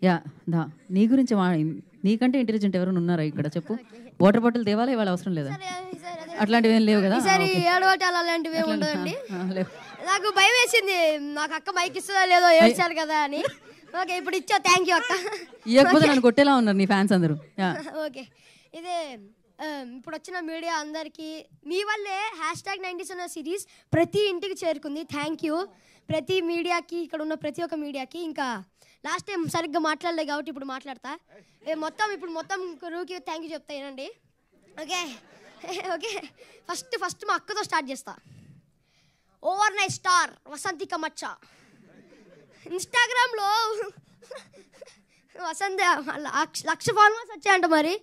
Yeah దా నీ గురించి నీకంటే ఇంటెలిజెంట్ ఎవరైనా ఉన్నారా ఇక్కడ చెప్పు. వాటర్ బాటిల్ తేవాలా ఇవాళ అవసరం లేదా? అట్లాంటివి ఏం లేవు కదా? అలాంటివి ఏమి ఉండదండి. నాకు భయం వేసింది, నాకు అక్క మైక్ ఇస్తుందా లేదో ఏడ్చారు కదా అని. ఓకే ఇప్పుడు ఇచ్చా, థ్యాంక్ యూ అక్క. ఇవ్వకపోతే నన్ను కొట్టేలా ఉన్నారు నీ ఫ్యాన్స్ అందరూ. ఓకే ఇదే ఇప్పుడు వచ్చిన మీడియా అందరికీ మీ వల్లే #90s అన్న సిరీస్ ప్రతి ఇంటికి చేరుకుంది. థ్యాంక్ యూ ప్రతి మీడియాకి, ఇక్కడ ఉన్న ప్రతి ఒక్క మీడియాకి. ఇంకా లాస్ట్ టైం సరిగ్గా మాట్లాడలేదు కాబట్టి ఇప్పుడు మాట్లాడతా. ఇప్పుడు మొత్తం రూకి థ్యాంక్ యూ చెప్తా ఏనండి. ఓకే ఓకే ఫస్ట్ మా అక్కతో స్టార్ట్ చేస్తా. ఓవర్ నైట్ స్టార్ వసంతిక మచ్చ ఇన్స్టాగ్రామ్లో వసంత 1,00,000 ఫాలోవర్స్ వచ్చాయంట. మరి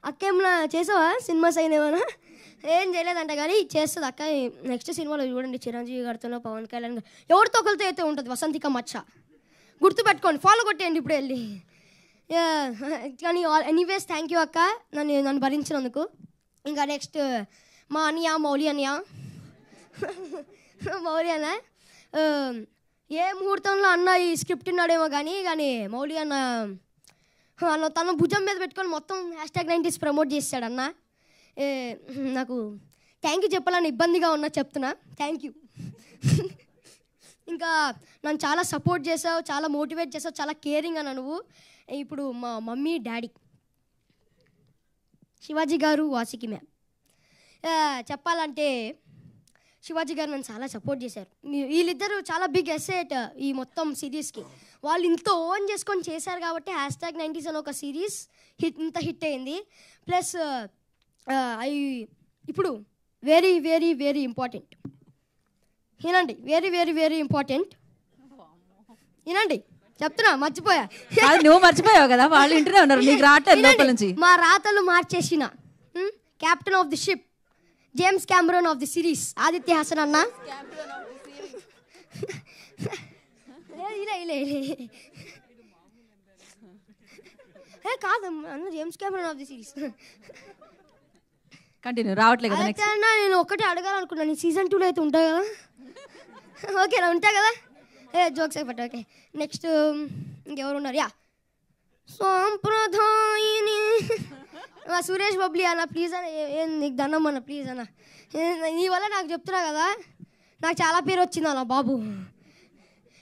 అక్క ఏమన్నా చేసావా సినిమాస్ అయినేమన్నా? ఏం చేయలేదంట కానీ చేస్తుంది అక్క. నెక్స్ట్ సినిమాలో చూడండి చిరంజీవి గారితోనో పవన్ కళ్యాణ్ గారు ఎవరితో ఒకరితో అయితే ఉంటుంది వసంతిక మచ్చ. గుర్తుపెట్టుకోండి, ఫాలో కొట్టేయండి ఇప్పుడు వెళ్ళి. కానీ ఎనీవేస్ థ్యాంక్ యూ అక్క నన్ను భరించినందుకు. ఇంకా నెక్స్ట్ మా అన్నయ్య మౌలి అన్నయ్య ఏ ముహూర్తంలో అన్న ఈ స్క్రిప్ట్ ఉన్నాడేమో కానీ మౌలి అన్న తన భుజం మీద పెట్టుకొని మొత్తం #90s ప్రమోట్ చేస్తాడు అన్న. నాకు థ్యాంక్ యూ చెప్పాలని ఇబ్బందిగా ఉన్నా, చెప్తున్నా థ్యాంక్ యూ. ఇంకా నన్ను చాలా సపోర్ట్ చేసావు, చాలా మోటివేట్ చేసావు, చాలా కేరింగ్ అన్న నువ్వు. ఇప్పుడు మా మమ్మీ డాడీ శివాజీ గారు, వాసికి మ్యామ్, చెప్పాలంటే శివాజీ గారు నన్ను చాలా సపోర్ట్ చేశారు. వీళ్ళిద్దరూ చాలా బిగ్ అసెట్ ఈ మొత్తం సిరీస్కి. వాళ్ళు ఇంత ఓన్ చేసుకొని చేశారు కాబట్టి #90s అని ఒక సిరీస్ ఇంత హిట్ అయింది. ప్లస్ ఇప్పుడు వెరీ వెరీ వెరీ ఇంపార్టెంట్ వినండి, వెరీ వెరీ వెరీ ఇంపార్టెంట్ వినండి, చెప్తున్నా మర్చిపోయా. నువ్వు మర్చిపోయావు కదా, వాళ్ళు ఇంటనే ఉన్నారు, నీకు రావట్లేదు లోపల నుంచి. మా రాతలు మార్చేసిన captain of the ship, James Cameron of the series Aditya Hasan అన్న. కాదు అన్న, James Cameron of the series. Continue రావట్లేదు కదా. నెక్స్ట్ అన్న నేను ఒకటే అడగాలనుకున్నాను, సీజన్ 2లో అయితే ఉంటాయి కదా? ఓకేనా, ఉంటాయి కదా? జోక్స్ అయిపోతా. ఓకే నెక్స్ట్ ఇంకెవరు ఉన్నారు? యా సాంప్రదాయని సురేష్ బబ్లీ అన్న ప్లీజ్ అన్న, ఏం నీకు దండం అన్న ప్లీజ్ అన్న, నీ వల్ల నాకు చెప్తున్నా కదా, నాకు చాలా పేరు వచ్చింది అన్న బాబు.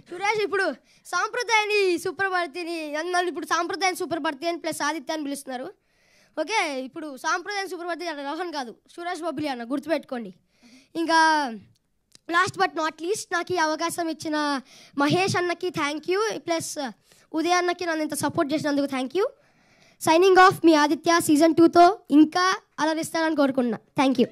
సురేష్ ఇప్పుడు సాంప్రదాయాన్ని సుప్రభారతిని అన్నారు, ఇప్పుడు సాంప్రదాయాన్ని సుప్రభారతి అని ప్లస్ ఆదిత్య అని పిలుస్తున్నారు. ఓకే ఇప్పుడు సాంప్రదాయం సుప్రభారతి అన్న రోహన్ కాదు, సురేష్ బబ్లీ అన్న, గుర్తుపెట్టుకోండి. ఇంకా లాస్ట్ బట్ నాట్ లీస్ట్ నాకు ఈ అవకాశం ఇచ్చిన మహేష్ అన్నకి థ్యాంక్ యూ, ప్లస్ ఉదయ్ అన్నకి నన్ను ఇంత సపోర్ట్ చేసినందుకు thank you. Signing off me Aditya. Season 2తో ఇంకా అలరిస్తానని కోరుకుంటున్నా. Thank you.